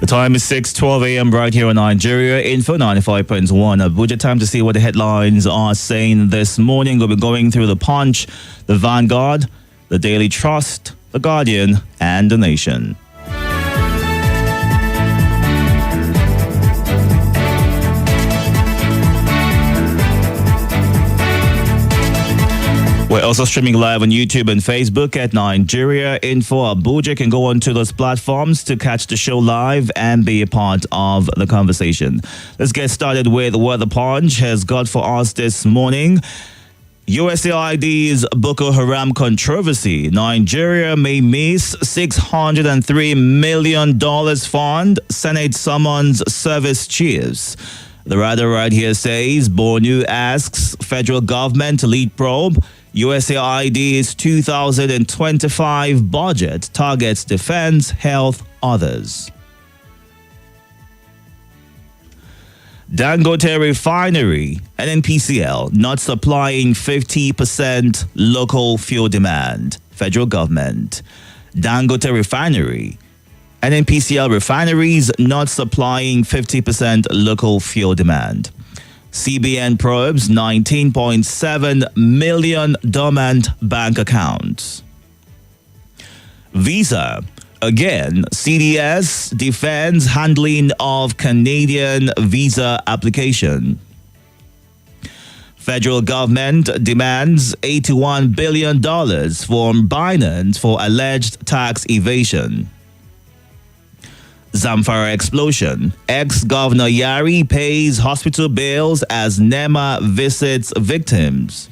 The time is 6:12 a.m. right here in Nigeria. Info 95.1 Abuja. Time to see what the headlines are saying this morning. We'll be going through the Punch, the Vanguard, the Daily Trust, the Guardian, and the Nation. We're also streaming live on YouTube and Facebook at Nigeria Info Abuja. You can go onto those platforms to catch the show live and be a part of the conversation. Let's get started with what the Punch has got for us this morning. USAID's Boko Haram controversy. Nigeria may miss $603 million fund. Senate summons service chiefs. The writer right here says Bornu asks federal government to lead probe. USAID's 2025 budget targets defense, health, others. Dangote Refinery, NNPCL, not supplying 50% local fuel demand. Federal government. Dangote Refinery, NNPCL refineries not supplying 50% local fuel demand. CBN probes 19.7 million dormant bank accounts. Visa. Again, CDS defends handling of Canadian visa application. Federal government demands $81 billion from Binance for alleged tax evasion. Zamfara explosion. Ex-Governor Yari pays hospital bills as NEMA visits victims.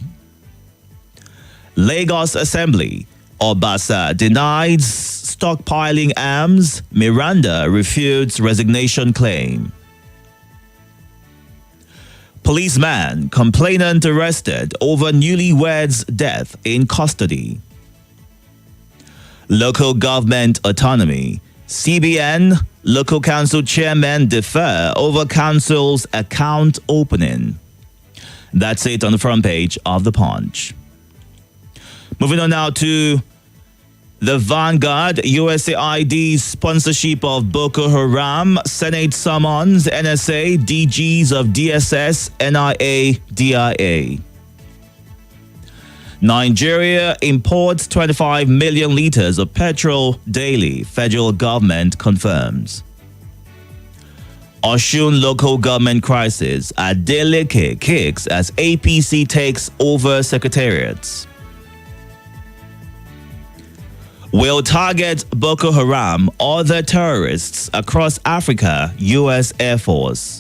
Lagos Assembly. Obasa denies stockpiling arms. Miranda refutes resignation claim. Policeman. Complainant arrested over newlywed's death in custody. Local government autonomy. CBN, local council chairmen defer over council's account opening. That's it on the front page of the Punch. Moving on now to the Vanguard. USAID's sponsorship of Boko Haram. Senate summons NSA, DGs of DSS, NIA, DIA. Nigeria imports 25 million liters of petrol daily. Federal government confirms. Osun local government crisis. Adeleke kicks as APC takes over secretariats. Will target Boko Haram, other terrorists across Africa, U.S. Air Force.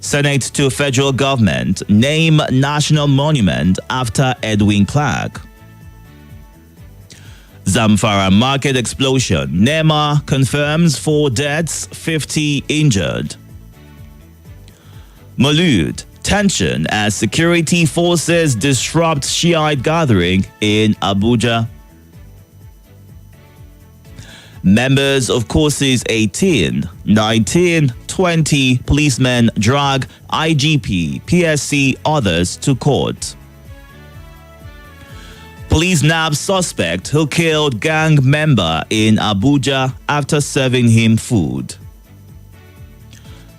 Senate to federal government, name national monument after Edwin Clark. Zamfara market explosion. NEMA confirms 4 deaths, 50 injured. Maulud, tension as security forces disrupt Shiite gathering in Abuja. Members of courses 18, 19, 20 policemen drag IGP, PSC, others to court. Police nab suspect who killed gang member in Abuja after serving him food.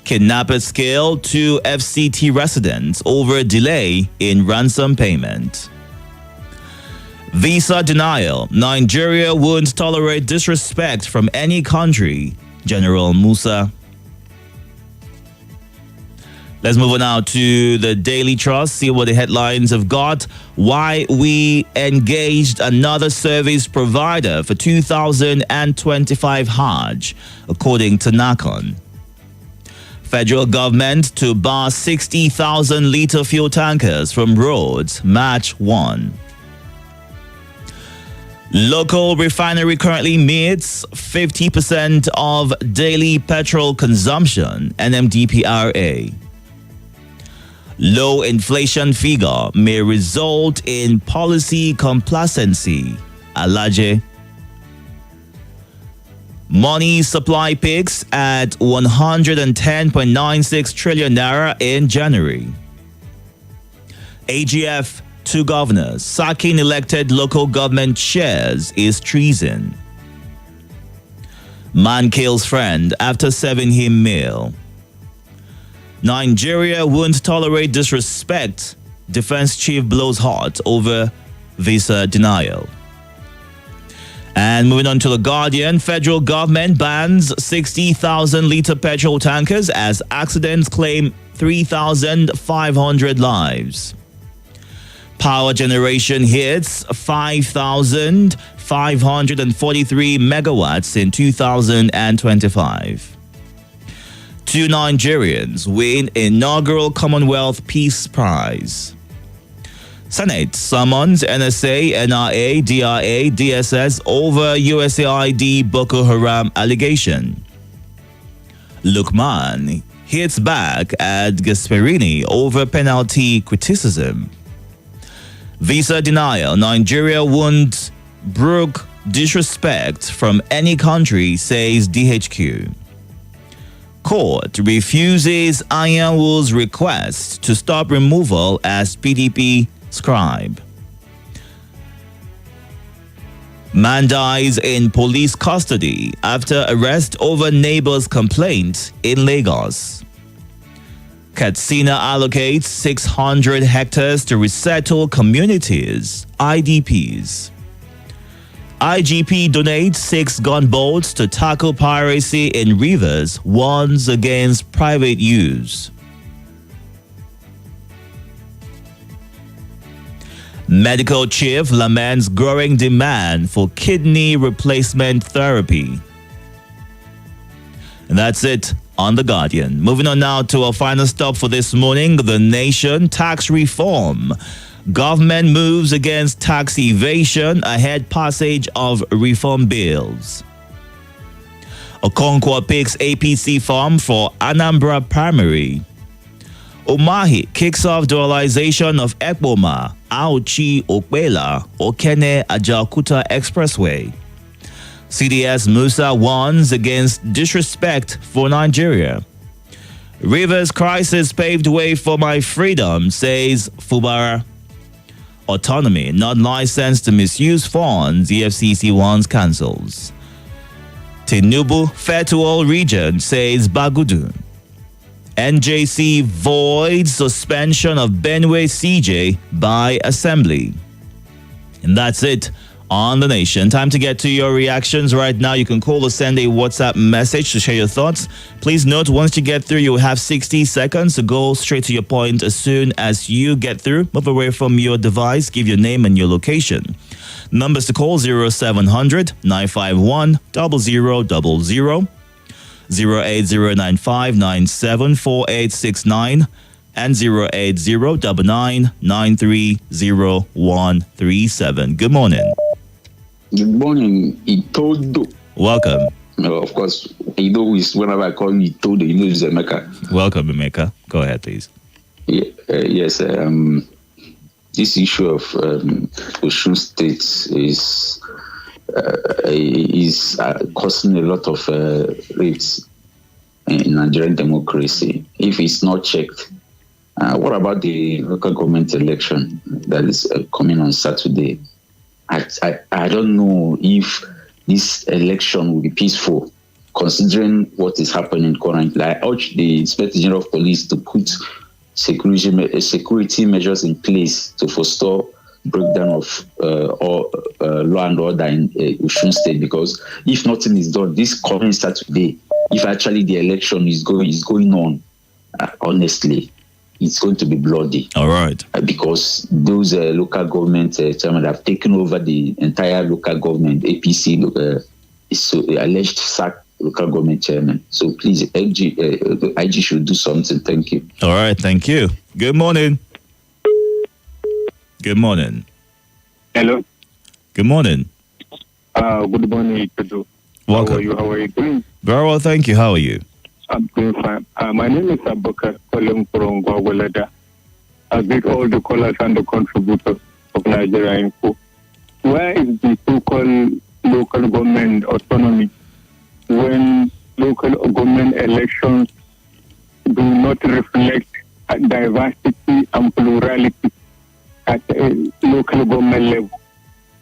Kidnappers killed 2 FCT residents over delay in ransom payment. Visa denial. Nigeria won't tolerate disrespect from any country. General Musa. Let's move on now to the Daily Trust, see what the headlines have got. Why we engaged another service provider for 2025 Hajj, according to NACON. Federal government to bar 60,000 litre fuel tankers from roads, March 1. Local refinery currently meets 50% of daily petrol consumption, NMDPRA. Low inflation figure may result in policy complacency, Alaje. Money supply peaks at 110.96 trillion naira in January. AGF, 2 governors, sacking elected local government chairs is treason. Man kills friend after serving him meal. Nigeria won't tolerate disrespect. Defense chief blows hot over visa denial. And moving on to The Guardian, federal government bans 60,000-litre petrol tankers as accidents claim 3,500 lives. Power generation hits 5,543 megawatts in 2025. 2 Nigerians win inaugural Commonwealth Peace Prize. Senate summons NSA, NRA, DRA, DSS over USAID Boko Haram allegation. Lukman hits back at Gasperini over penalty criticism. Visa denial. Nigeria won't brook disrespect from any country, says DHQ. Court refuses Ironwood's request to stop removal as PDP scribe. Man dies in police custody after arrest over neighbor's complaint in Lagos. Katsina allocates 600 hectares to resettle communities, IDPs. IGP donates 6 gunboats to tackle piracy in rivers, warns against private use. Medical chief laments growing demand for kidney replacement therapy. And that's it on The Guardian. Moving on now to our final stop for this morning, The Nation. Tax reform. Government moves against tax evasion ahead passage of reform bills. Okonkwo picks APC form for Anambra primary. Umahi kicks off dualization of Ekpoma, Auchi Okpela, Okene Ajaokuta Expressway. CDS Musa warns against disrespect for Nigeria. Rivers crisis paved way for my freedom, says Fubara. Autonomy not licensed to misuse funds, EFCC warns cancels. Tinubu fair to all region, says Bagudu. NJC voids suspension of Benue CJ by Assembly. And that's it on The Nation. Time to get to your reactions right now. You can call or send a WhatsApp message to share your thoughts. Please note, once you get through, you'll have 60 seconds to go straight to your point. As soon as you get through, move away from your device, give your name and your location. Numbers to call: 0700 951 0000, 08095974869, and 08099930137. Good morning. Good morning, Itodo. Welcome. Of course, Itodo is whenever I call you Itodo, you know it's Emeka. Welcome, Emeka. Go ahead, please. Yes, this issue of Osun State is causing a lot of rifts in Nigerian democracy. If it's not checked, what about the local government election that is coming on Saturday? I don't know if this election will be peaceful, considering what is happening currently. I urge the Inspector General of Police to put security measures in place to forestall breakdown of law and order in Osun State, because if nothing is done this coming Saturday, if actually the election is going on, honestly, it's going to be bloody. All right. Because those local government chairmen have taken over the entire local government. APC is alleged sack local government chairman. So please, the IG should do something. Thank you. All right. Thank you. Good morning. Good morning. Hello. Good morning. Good morning, Itodo. Welcome. How are you doing? Very well, thank you. How are you? I'm doing fine. My name is Abubakar calling from Gwagwalada. I greet all the callers and the contributors of Nigeria Info. Where is the so-called local government autonomy when local government elections do not reflect diversity and plurality at a local government level?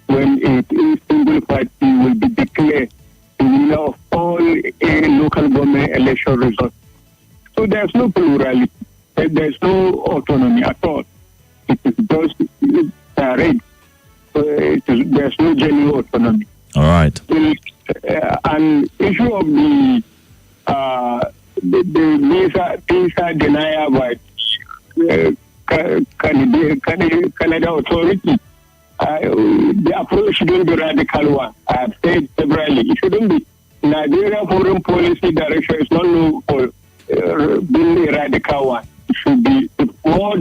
When a single party will be declared the winner of all local government election results. So there's no plurality. There's no autonomy at all. It is just direct. There's no genuine autonomy. All right. An issue of the visa denial by Canada authority. The approach shouldn't be radical one. I have said severally. It shouldn't be. Nigeria foreign policy direction is not known for being a radical one. It should be more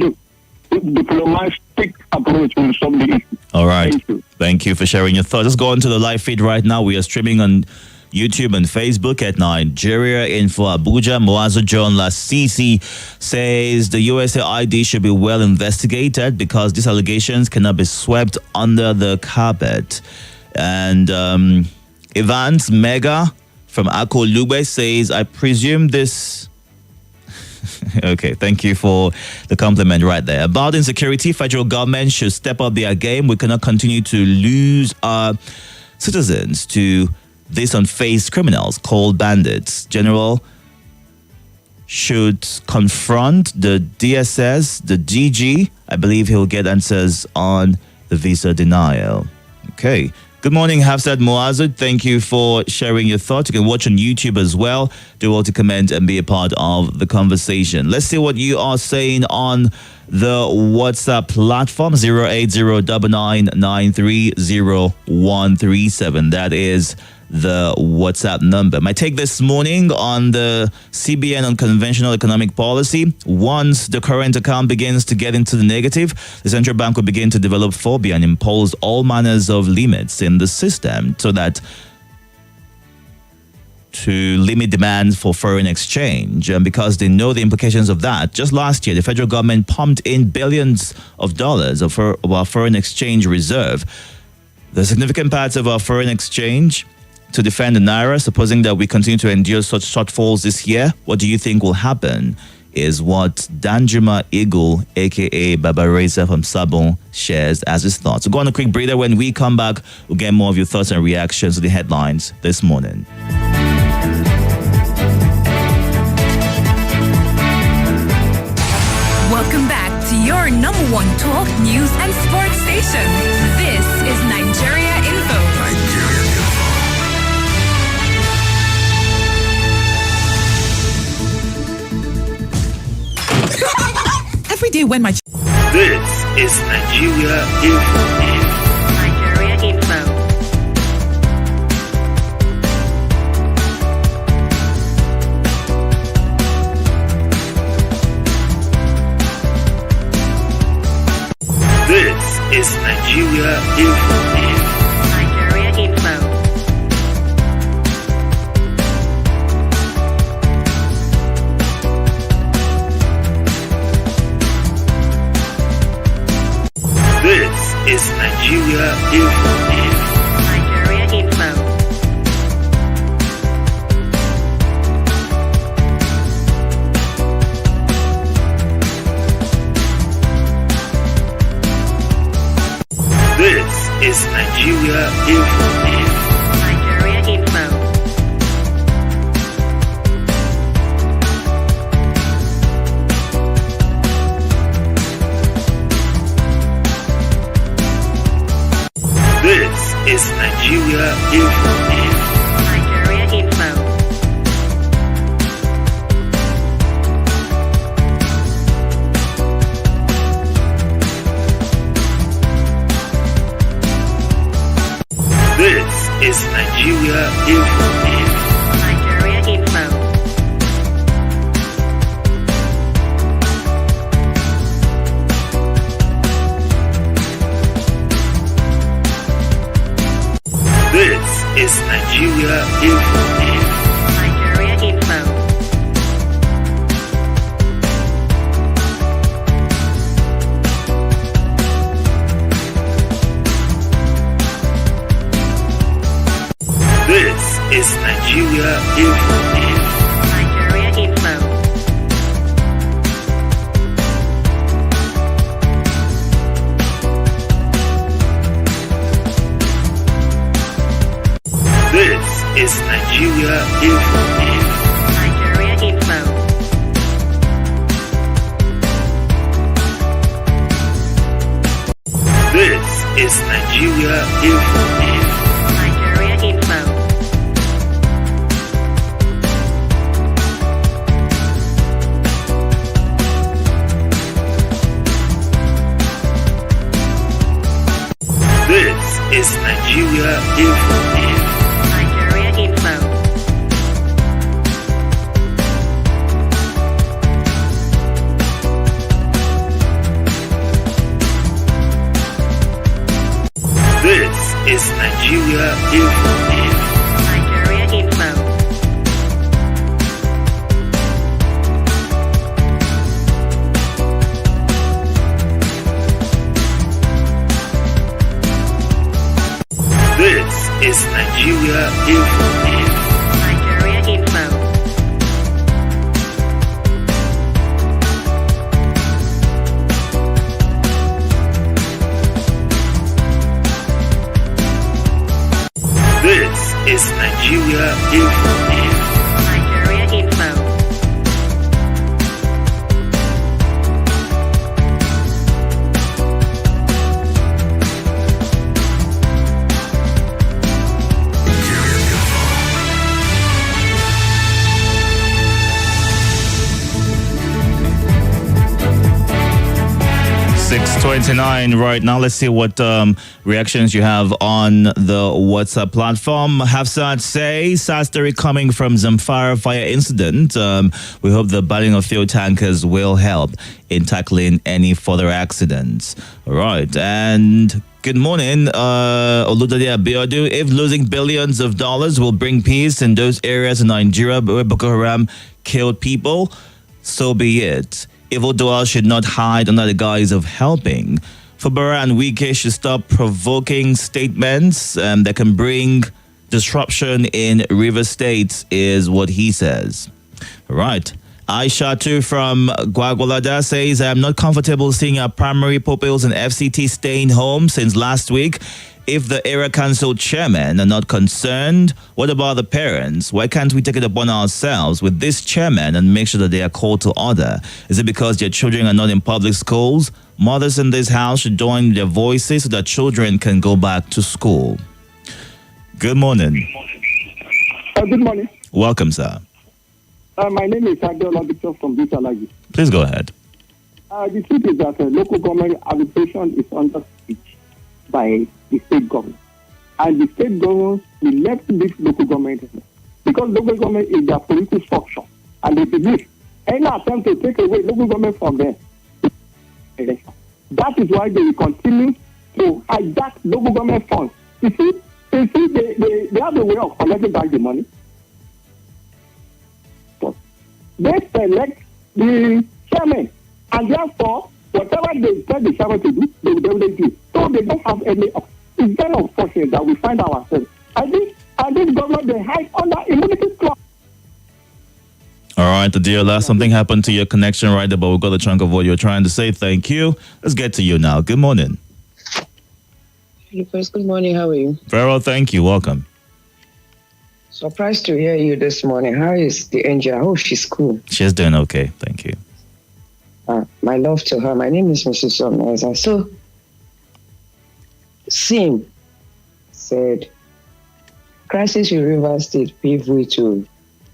diplomatic approach will solve the issue. All right. Thank you. Thank you for sharing your thoughts. Let's go on to the live feed right now. We are streaming on YouTube and Facebook at Nigeria Info Abuja. Moazu John Lasisi says the USA ID should be well investigated because these allegations cannot be swept under the carpet. And Evans Mega from Ako Lube says, I presume this... Okay, thank you for the compliment right there. About insecurity, federal government should step up their game. We cannot continue to lose our citizens to these unfaced criminals called bandits. General should confront the DSS, the DG. I believe he'll get answers on the visa denial. Okay. Good morning, Hafsat Muazzad. Thank you for sharing your thoughts. You can watch on YouTube as well. Do well to comment and be a part of the conversation. Let's see what you are saying on the WhatsApp platform, 08099300137. That is the WhatsApp number. My take this morning on the CBN unconventional economic policy. Once the current account begins to get into the negative, the central bank will begin to develop phobia and impose all manners of limits in the system so that to limit demand for foreign exchange, and because they know the implications of that. Just last year, the federal government pumped in billions of dollars of our foreign exchange reserve. The significant parts of our foreign exchange to defend the Naira, supposing that we continue to endure such shortfalls this year, what do you think will happen? Is what Danjuma Eagle, a.k.a. Baba Reza from Sabon, shares as his thoughts. So go on a quick breather. When we come back, we'll get more of your thoughts and reactions to the headlines this morning. Welcome back to your number one talk, news, and sports station. This is Nigeria Info. Every day when my... This is Nigeria Info. Nigeria Info. This is Nigeria Info. Nigeria Info. This is Nigeria Info. Nigeria Info. This is Nigeria Info. Nigeria Info. This is Nigeria Info. Nigeria Info. This is Nigeria Info. Nigeria Info. This is Nigeria Info. Nigeria Info. This is Nigeria Info. Nigeria Info. This is Nigeria Info. Nigeria Info. This is Nigeria Info. Nigeria Info. This is Nigeria Info. Nigeria Info. This is Nigeria Info. Nigeria Info. This is Nigeria Info. Nigeria Info. This is Nigeria Info. Nigeria Info. .29 right now. Let's see what reactions you have on the WhatsApp platform. Hafsat say, sad story coming from Zamfara fire incident. We hope the banning of fuel tankers will help in tackling any further accidents. All right. And good morning, Oludade Abiodun. If losing billions of dollars will bring peace in those areas in Nigeria where Boko Haram killed people, so be it. Evildoers should not hide under the guise of helping. Fubara and Wike should stop provoking statements that can bring disruption in River State, is what he says. All right. Aisha too from Gwagwalada says, I'm not comfortable seeing our primary pupils and FCT staying home since last week. If the area council chairmen are not concerned, what about the parents? Why can't we take it upon ourselves with this chairman and make sure that they are called to order? Is it because their children are not in public schools? Mothers in this house should join their voices so that children can go back to school. Good morning. Good morning. Welcome, sir. My name is Adeola Victor from Butalagi. Please go ahead. The truth is that local government arbitration is under siege by the state government. And the state government will left this local government because local government is their political structure. And they believe any attempt to take away local government from them, that is why they will continue to hijack local government funds. You see, they have a way of collecting back the money. But they select the chairman, and therefore, whatever they tell the chairman to do, they will definitely do. So they don't have any. It's very unfortunate that we find ourselves. And this government, they hide under immunity clause. All right, Adiola, something happened to your connection right there, but we got a chunk of what you're trying to say. Thank you. Let's get to you now. Good morning. First, good morning. How are you? Very well, thank you. Welcome. Surprised to hear you this morning. How is the angel? I hope she's cool. She's doing okay. Thank you. My love to her. My name is Mrs. Somneza. So, Sim said, crisis in River State pave way to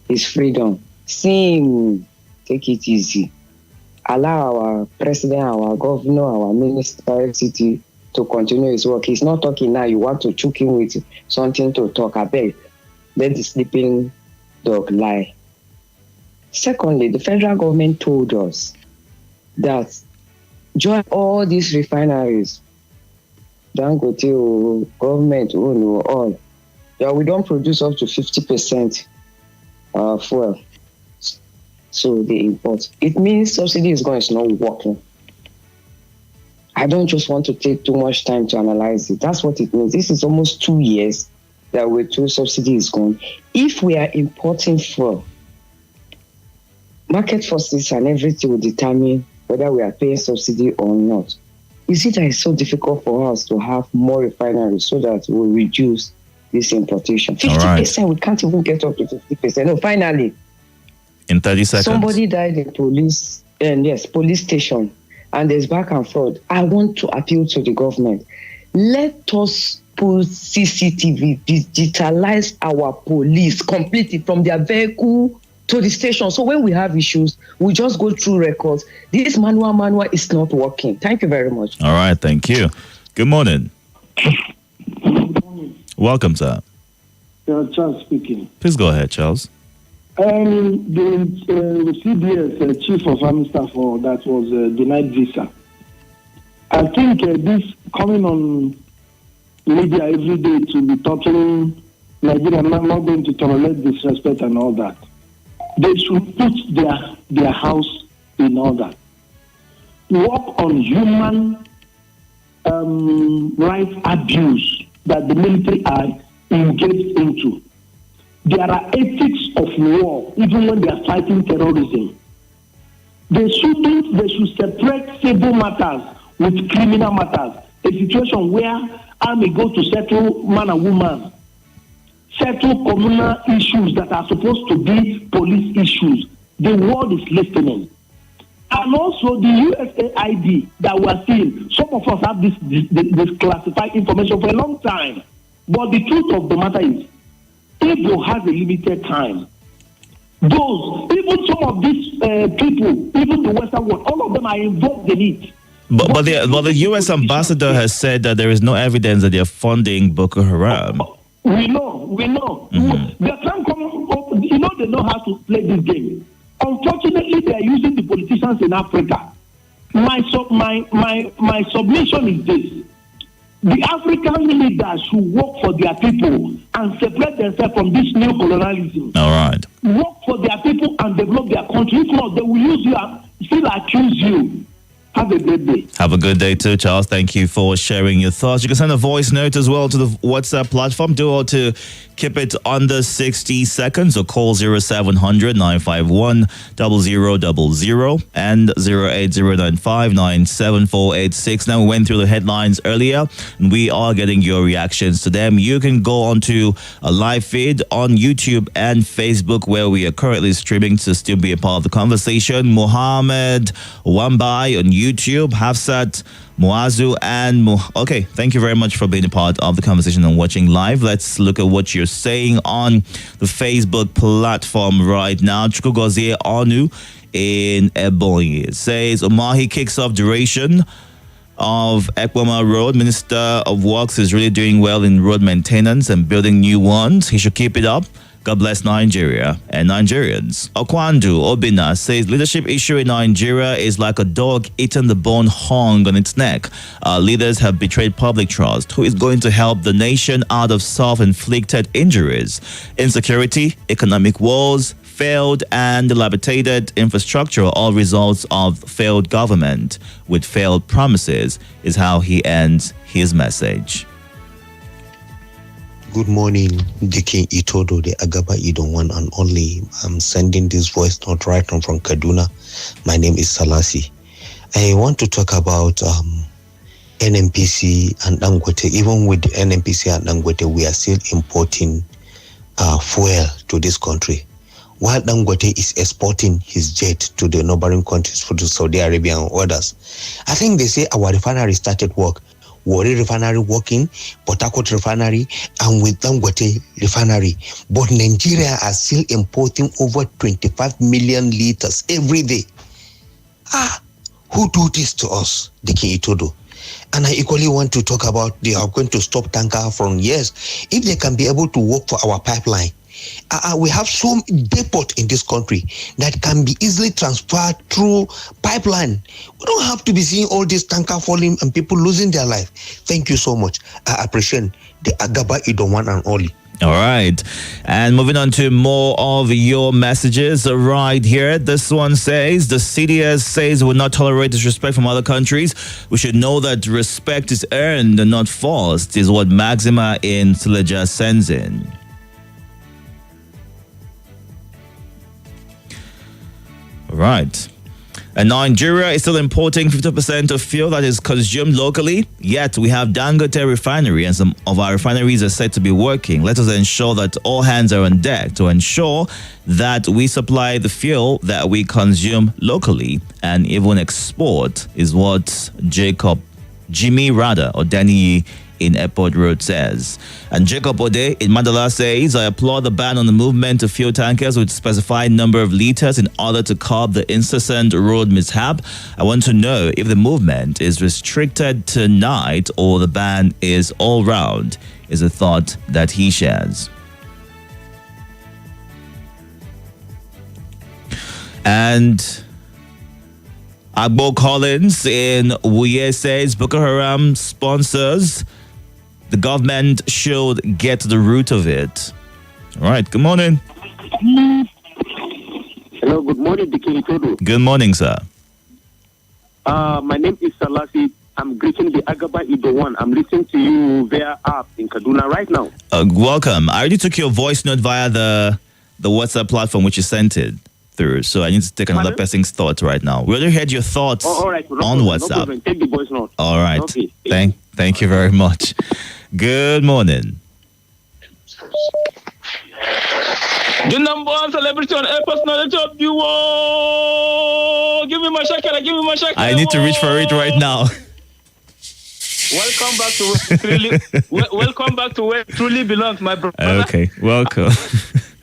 his freedom. Sim, take it easy. Allow our president, our governor, our minister, FCT to continue his work. He's not talking now. You want to choke him with something to talk. I beg. Let the sleeping dog lie. Secondly, the federal government told us that join all these refineries. Dangote, government, all. Yeah, we don't produce up to 50% fuel. So they import. It means subsidy is not working. I don't just want to take too much time to analyze it. That's what it means. This is almost 2 years that we're told subsidy is gone. If we are importing fuel, market forces and everything will determine whether we are paying subsidy or not. You see that it's so difficult for us to have more refineries so that we'll reduce this importation. All right. 50%, we can't even get up to 50%. No, finally, in 30 seconds. somebody died in police station, and there's back and forth. I want to appeal to the government. Let us put CCTV, digitalize our police completely from their vehicle to the station. So when we have issues, we just go through records. This manual is not working. Thank you very much. All right, thank you. Good morning. Welcome, sir. Charles speaking. Please go ahead, Charles. The CBS chief of army staff that was denied visa. I think this coming on media every day to be torturing Nigeria, I'm not going to tolerate disrespect and all that. They should put their house in order. Work on human rights abuse that the military are engaged into. There are ethics of war, even when they are fighting terrorism. They should separate civil matters with criminal matters. A situation where I may go to settle man and woman, settle communal issues that are supposed to be police issues. The world is listening. And also the USAID that we are seeing, some of us have this classified information for a long time. But the truth of the matter is, Igbo has a limited time. Even some of these people, even the Western world, all of them are involved in it. But the U.S. ambassador has said that there is no evidence that they are funding Boko Haram. We know. Mm-hmm. They can't come up, they know how to play this game. Unfortunately, they are using the politicians in Africa. My submission is this. The African leaders should work for their people and separate themselves from this new colonialism. All right. Work for their people and develop their country. If not, they will use you and still accuse you. Have a good day. Have a good day too, Charles. Thank you for sharing your thoughts. You can send a voice note as well to the WhatsApp platform. Do all to keep it under 60 seconds or call 0700 951 0000 and 08095974486. Now, we went through the headlines earlier and we are getting your reactions to them. You can go onto a live feed on YouTube and Facebook where we are currently streaming to still be a part of the conversation. Mohammed Wambai on YouTube, Hafsat, Muazu, and okay, thank you very much for being a part of the conversation and watching live. Let's look at what you're saying on the Facebook platform right now. Chukwugozie Onu in Ebonyi says Umahi kicks off duration of Ekwama Road. Minister of Works is really doing well in road maintenance and building new ones. He should keep it up. God bless Nigeria and Nigerians. Okwandu Obina says leadership issue in Nigeria is like a dog eating the bone hung on its neck. Our leaders have betrayed public trust. Who is going to help the nation out of self-inflicted injuries? Insecurity, economic woes, failed and dilapidated infrastructure, all results of failed government with failed promises, is how he ends his message. Good morning, Dickie Itodo, the Agaba Idon one and only. I'm sending this voice note right from Kaduna. My name is Salasi. I want to talk about NNPC and Dangote. Even with the NNPC and Dangote, we are still importing fuel to this country. While Dangote is exporting his jet to the neighboring countries, to Saudi Arabia and others. I think they say our refinery started work. Warri refinery working, Port Harcourt refinery, and with Dangote refinery. But Nigeria are still importing over 25 million liters every day. Who do this to us? Dike Itodo. And I equally want to talk about they are going to stop tanker from yes, if they can be able to work for our pipeline. We have some depot in this country that can be easily transferred through pipeline. We don't have to be seeing all this tanker falling and people losing their life. Thank you so much. I appreciate the Agaba Idon one and only. All right. And moving on to more of your messages right here. This one says, the CDS says will not tolerate disrespect from other countries. We should know that respect is earned and not forced, is what Maxima in Sileja sends in. Right. And Nigeria is still importing 50% of fuel that is consumed locally. Yet we have Dangote refinery and some of our refineries are said to be working. Let us ensure that all hands are on deck to ensure that we supply the fuel that we consume locally and even export, is what Jimmy Danny in Airport Road says. And Jacob Ode in Mandala says, I applaud the ban on the movement of fuel tankers with specified number of liters in order to curb the incessant road mishap. I want to know if the movement is restricted to night or the ban is all round, is a thought that he shares. And Agbo Collins in Wuye says, Boko Haram sponsors. The government should get to the root of it. All right. Good morning. Hello. Good morning, Itodo. Good morning, sir. My name is Salasi. I'm greeting the Agaba Ido one. I'm listening to you via app in Kaduna right now. Welcome. I already took your voice note via the WhatsApp platform which you sent it through. So I need to take another person's thoughts right now. We already heard your thoughts all right. on WhatsApp. No problem. Take the voice note. All right. Okay. Thank you very much. Good morning. The number one celebrity on air personality of the world. Give me my shakara. I need to reach for it right now. Welcome back to where it truly belongs, my brother. Okay, welcome.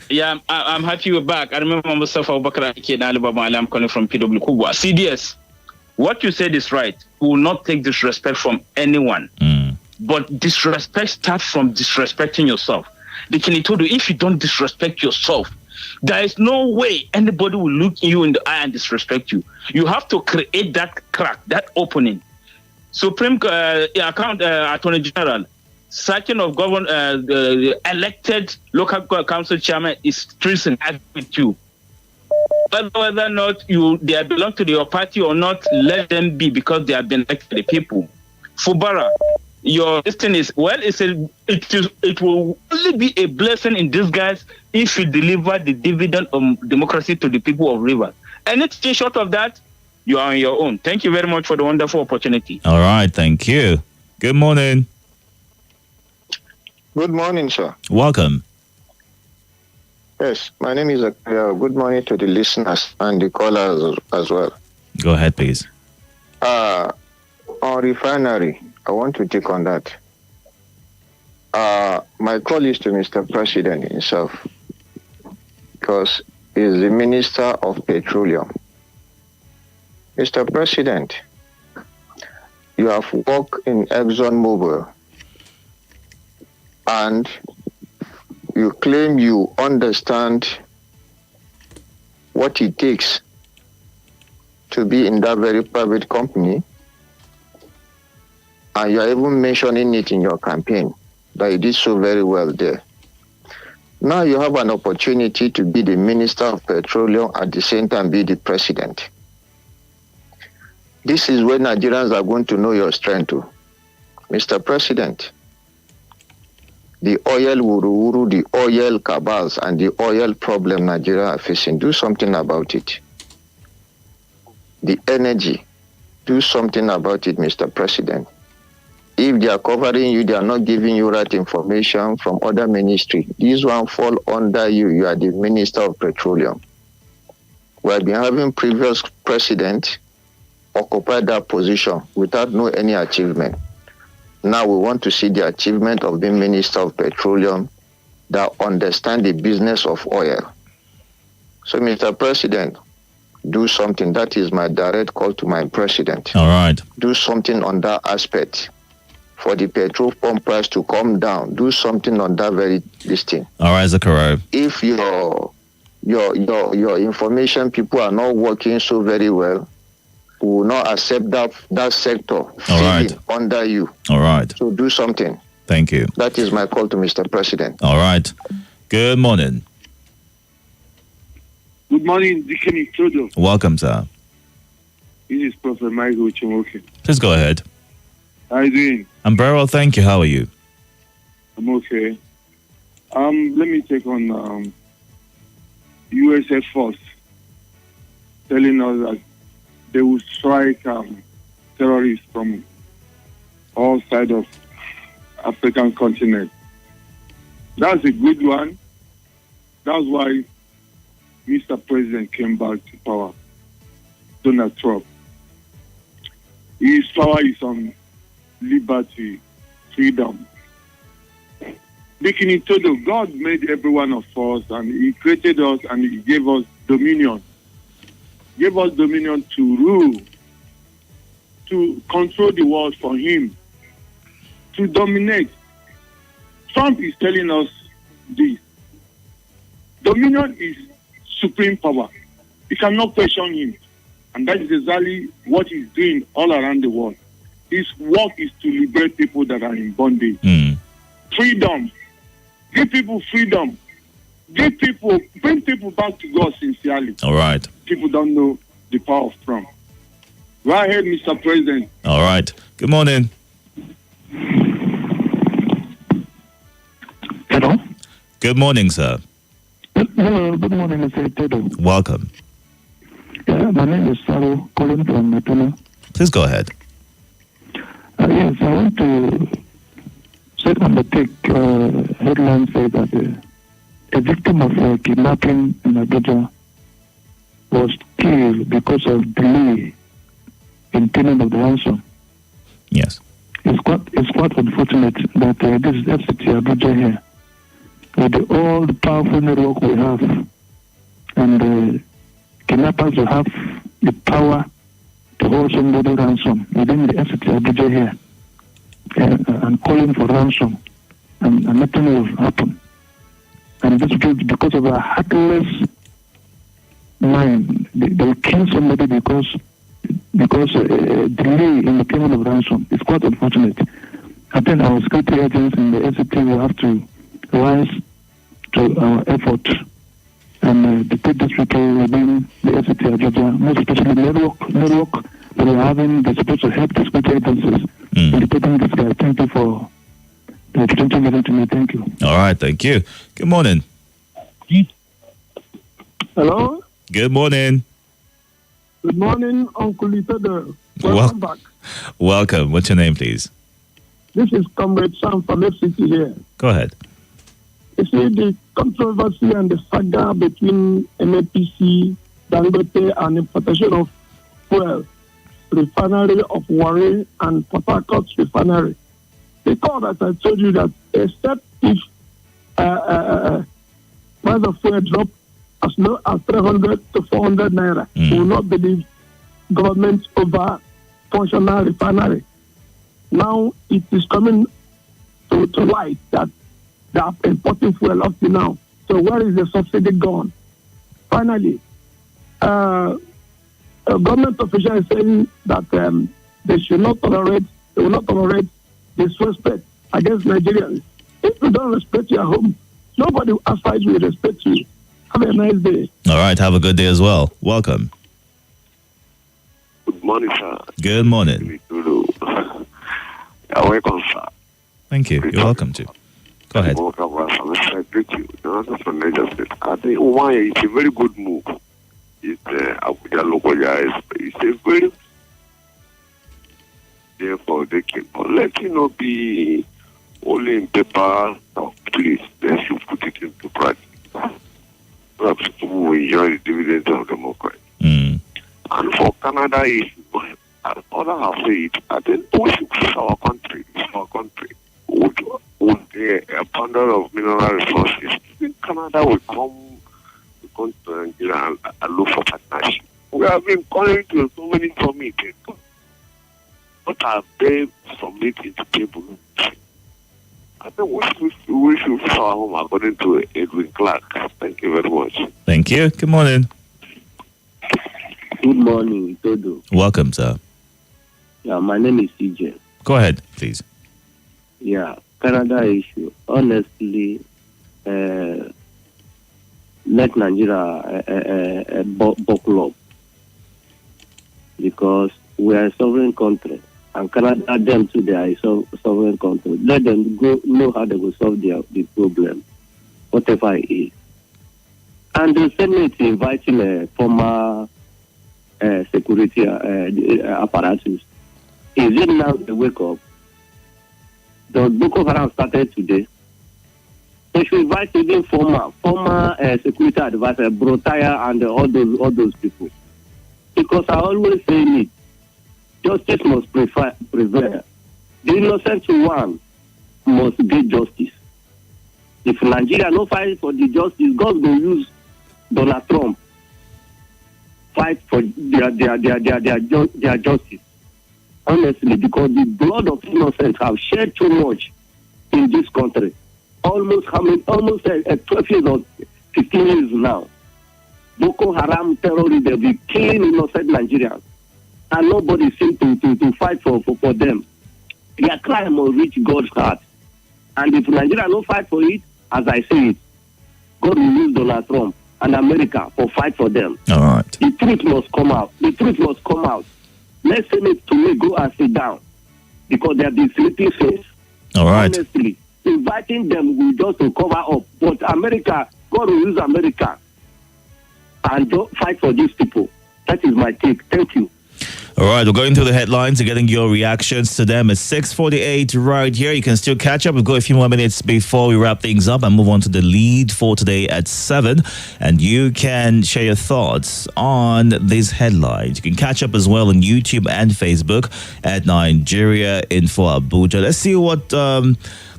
Yeah, I'm happy you're back. I remember myself, Abubakar in Alabama. I'm calling from PW Kubwa. CDS, what you said is right. We will not take disrespect from anyone. But disrespect starts from disrespecting yourself. The Itodo, if you don't disrespect yourself, there is no way anybody will look you in the eye and disrespect you. You have to create that crack, that opening. Supreme Attorney General, sacking of elected local council chairman is treason with you. Whether or not they belong to your party or not, let them be, because they have been elected by the people. Fubara, your destiny is, well, it will only be a blessing in disguise if you deliver the dividend of democracy to the people of Rivers. Anything short of that, you are on your own. Thank you very much for the wonderful opportunity. All right, thank you. Good morning. Good morning, sir. Welcome. Yes, my name is Akaya. Good morning to the listeners and the callers as well. Go ahead, please. On refinery, I want to take on that. My call is to Mr. President himself, because he's the Minister of Petroleum. Mr. President, you have worked in ExxonMobil and you claim you understand what it takes to be in that very private company, and you are even mentioning it in your campaign, that you did so very well there. Now you have an opportunity to be the Minister of Petroleum, at the same time be the President. This is where Nigerians are going to know your strength too. Mr. President, the oil wuru-wuru, the oil cabals, and the oil problem Nigeria are facing, do something about it. The energy, do something about it, Mr. President. If they are covering you, they are not giving you right information from other ministry. This one fall under you. You are the Minister of Petroleum. We have been having previous president occupy that position without no any achievement. Now we want to see the achievement of the Minister of Petroleum that understand the business of oil. So, Mr. President, do something. That is my direct call to my president. All right. Do something on that aspect for the petrol pump price to come down. Do something on that very listing. All right, Zachariah. If your information people are not working so very well, we will not accept that sector under you. All right. So do something. Thank you. That is my call to Mr. President. All right. Good morning. Good morning, Deacon Itodo. Welcome, sir. This is Prophet Michael Chimoke. Please go ahead. How are you doing? I'm very well, thank you. How are you? I'm okay. Let me take on US Air Force telling us that they will strike terrorists from all sides of African continent. That's a good one. That's why Mr. President came back to power, Donald Trump. His power is on liberty, freedom. Speaking in Itodo, God made every one of us, and He created us, and He gave us dominion. Gave us dominion to rule, to control the world for Him, to dominate. Trump is telling us this. Dominion is supreme power. You cannot question him. And that is exactly what he's doing all around the world. His work is to liberate people that are in bondage. Freedom. Give people freedom. Bring people back to God sincerely. All right. People don't know the power of Trump. Go ahead, Mr. President. All right. Good morning. Hello? Good morning, sir. Hello, good morning, Mr. Itodo. Welcome. Yeah, my name is Saro, calling from Itodo. Please go ahead. Yes, I want to set on the take headline say that a victim of kidnapping in Abuja was killed because of delay in payment of the ransom. Yes. It's quite unfortunate that this is FCT Abuja here, with all the powerful network we have, and the kidnappers will have the power to hold somebody ransom within the FCT Abuja here, and calling for ransom, and nothing will happen. And this is because of a heartless mind. They will kill somebody because delay in the payment of ransom is quite unfortunate. I think our security agents in the FCT will have to rise to our effort and detect these people within the FCT Abuja, most especially network that we're having. They're supposed to help the security agencies in detecting this guy. Thank you for the opportunity given to me. Thank you. All right. Thank you. Good morning. Hello? Good morning. Good morning, Uncle Itodo. Welcome back. Welcome. What's your name, please? This is Comrade Sam from FCT here. Go ahead. You see, the controversy and the saga between NAPC, Dangote, and importation of fuel, refinery of Warri and Port Harcourt refinery. Because, as I told you, that except if price of fuel drop as low as 300 to 400 naira, we will not believe government over functional refinery. Now it is coming to light that they are importing fuel up to now. So where is the subsidy gone? Finally, a government official is saying that they will not tolerate disrespect against Nigerians. If you don't respect your home, nobody outside will respect you. Have a nice day. All right. Have a good day as well. Welcome. Good morning, sir. Good morning. Welcome, sir. Thank you. You're welcome to. Go ahead. I greet you. From Niger State. I think one, it's a very good move. It's Abuja local guys. It's a very therefore they can let it not be only in paper. No, please, they should put it into practice. Perhaps people will enjoy the dividends of democracy. And for Canada, others have said, I think we should push our country. Our country would the abundance of mineral resources. Canada will come to Nigeria and look for partnership. We have been calling to so many summits. What have they submitted to people? I think we should fix our home according to Edwin Clark. Thank you very much. Thank you. Good morning. Good morning, Itodo. Welcome, sir. Yeah, my name is CJ. Go ahead, please. Yeah, Canada issue. Honestly, let Nigeria buckle up, because we are a sovereign country, and Canada, them too, they are a sovereign country. Let them go know how they will solve the problem, whatever it is. And the Senate inviting a former security apparatus. Is it now a wake up? The Boko Haram started today. They should invite even former security advisor, Brotaya, and all those people. Because I always say it, justice must prevail. The innocent one must get justice. If Nigeria no fight for the justice, God will use Donald Trump fight for their justice. Honestly, because the blood of innocents have shed too much in this country. Almost 12 years or 15 years now. Boko Haram terrorists, they'll be killing innocent Nigerians. And nobody seems to fight for them. Their crime will reach God's heart. And if Nigeria no fight for it, as I say it, God will use Donald Trump and America for fight for them. All right. The truth must come out. The truth must come out. Let's say it to me, go and sit down. Because they are the sleeping face. All right. Honestly, inviting them will just to cover up. But America, God will use America and don't fight for these people. That is my take. Thank you. All right, we're going through the headlines and getting your reactions to them. It's 6:48 right here. You can still catch up. We've got a few more minutes before we wrap things up and move on to the lead for today at 7. And you can share your thoughts on these headlines. You can catch up as well on YouTube and Facebook at Nigeria Info Abuja. Let's see what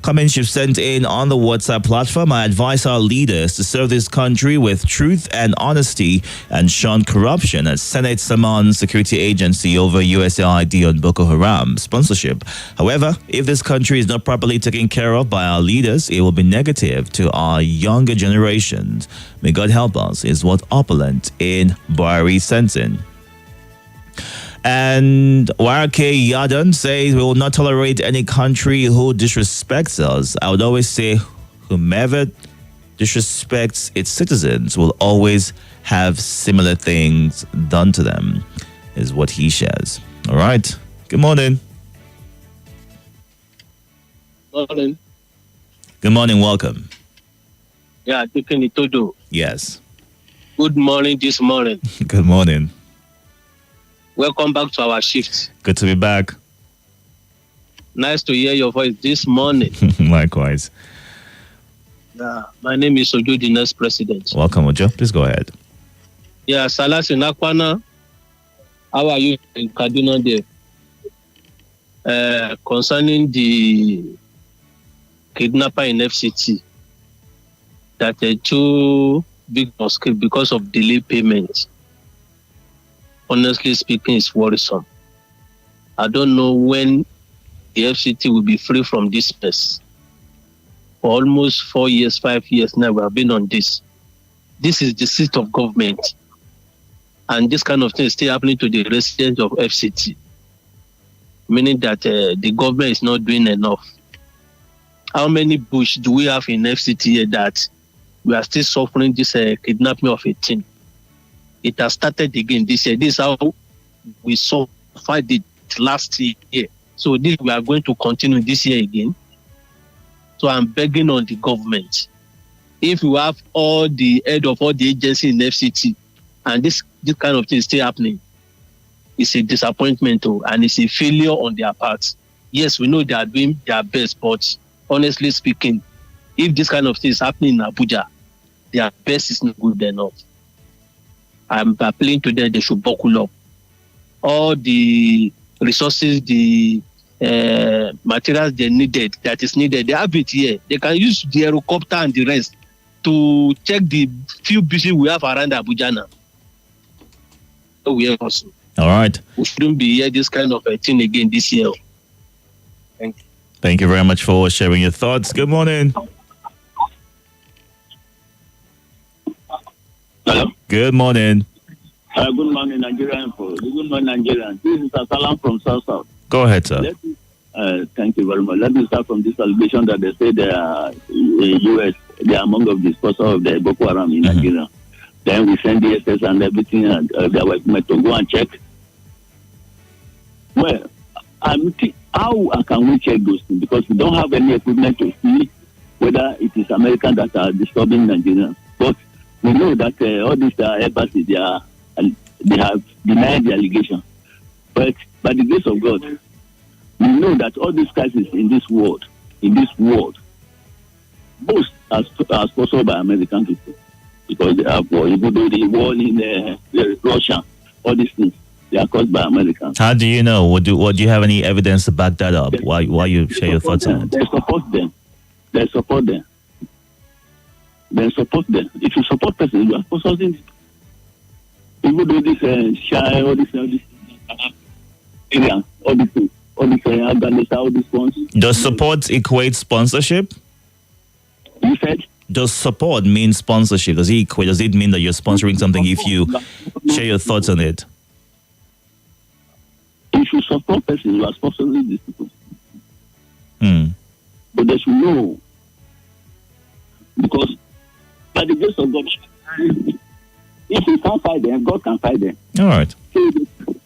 comments you've sent in on the WhatsApp platform. I advise our leaders to serve this country with truth and honesty and shun corruption as Senate summons security agency over USAID on Boko Haram sponsorship. However, if this country is not properly taken care of by our leaders, it will be negative to our younger generations. May God help us, is what Opulent in Buhari sent in. And YRK Yadan says, we will not tolerate any country who disrespects us. I would always say, whomever disrespects its citizens will always have similar things done to them, is what he shares. All right. Good morning. Morning. Good morning. Welcome. Yeah, taking Itodo. Yes. Good morning this morning. Good morning. Welcome back to our shift. Good to be back. Nice to hear your voice this morning. Likewise. Yeah, my name is Ojo, the next president. Welcome, Ojo. Please go ahead. Yeah, Salas in Akwana. How are you in Kaduna there? Concerning the kidnapper in FCT, that two big mosques because of delayed payment. Honestly speaking, it's worrisome. I don't know when the FCT will be free from this mess. For almost 4 years, 5 years now, we have been on this. This is the seat of government. And this kind of thing is still happening to the residents of FCT. Meaning that the government is not doing enough. How many bush do we have in FCT here that we are still suffering this kidnapping of a teen? It has started again this year. This is how we suffered it last year. So this we are going to continue this year again. So I'm begging on the government. If you have all the head of all the agencies in FCT and this kind of thing is still happening, it's a disappointment and it's a failure on their part. Yes, we know they are doing their best, but honestly speaking, if this kind of thing is happening in Abuja, their best is not good enough. I'm appealing to them, they should buckle up. All the resources, the materials they needed, that is needed, they have it here. They can use the helicopter and the rest to check the few beaches we have around Abuja now. So we have also. All right. We shouldn't be here this kind of a thing again this year. Thank you. Thank you very much for sharing your thoughts. Good morning. Hello? Good morning. Good morning, Nigerian. Good morning, Nigerian. This is Asalam from South. Go ahead, sir. Thank you very much. Let me start from this allegation that they say they are U.S. They are among of the sponsors of the Boko Haram in Nigeria. Then we send the SS and everything, and they were meant to go and check. Well, how can we check those things? Because we don't have any equipment to see whether it is Americans that are disturbing Nigerians. But we know that all these embassies, they have deny the allegation. But by the grace of God, we know that all these crises in this world, most are sponsored by American people, because they are war. Even though the war in Russia, all these things, they are caused by Americans. How do you know? What do you have any evidence to back that up? Why you share your thoughts on it? They support them. If you support person, you are sponsoring it. Even though this shy, all this area, all these things, all this Afghanistan, all these ones. Does support equate sponsorship? You said? Does support mean sponsorship? Does it equate? Does it mean that you're sponsoring something if you share your thoughts on it? If you support person, you are sponsoring these people. Hmm. But they should know, because by the grace of God, if you can't fight them, God can fight them. All right. So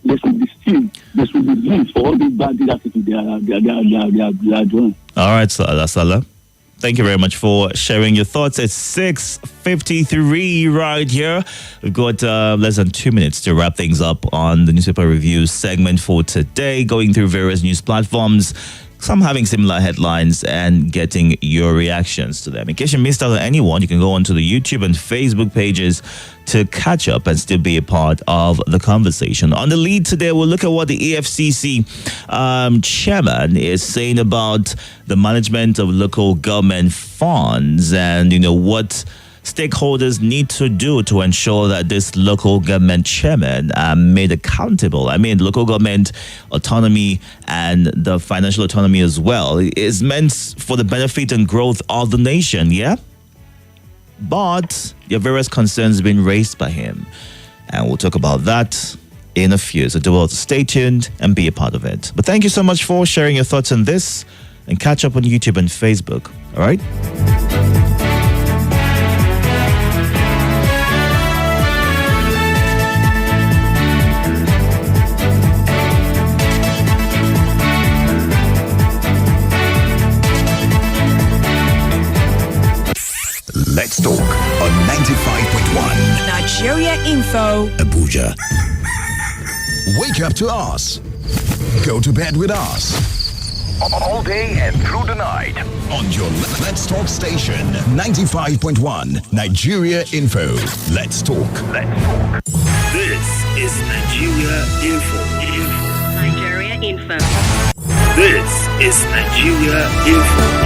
they should be still. They should be blamed for all these bad activities they are doing. All right, Salah. Thank you very much for sharing your thoughts. It's 6:53 right here. We've got less than 2 minutes to wrap things up on the newspaper review segment for today, going through various news platforms, some having similar headlines, and getting your reactions to them. In case you missed out on anyone, you can go onto the YouTube and Facebook pages to catch up and still be a part of the conversation. On the lead today, we'll look at what the EFCC chairman is saying about the management of local government funds and, what stakeholders need to do to ensure that this local government chairman are made accountable. I mean, local government autonomy and the financial autonomy as well is meant for the benefit and growth of the nation, yeah? But there are various concerns being raised by him. And we'll talk about that in a few. So do well to stay tuned and be a part of it. But thank you so much for sharing your thoughts on this, and catch up on YouTube and Facebook. All right? Let's talk on 95.1 Nigeria Info. Abuja. Wake up to us. Go to bed with us. All day and through the night. On your Let's Talk station. 95.1 Nigeria Info. Let's talk. This is Nigeria Info. Nigeria Info. This is Nigeria Info.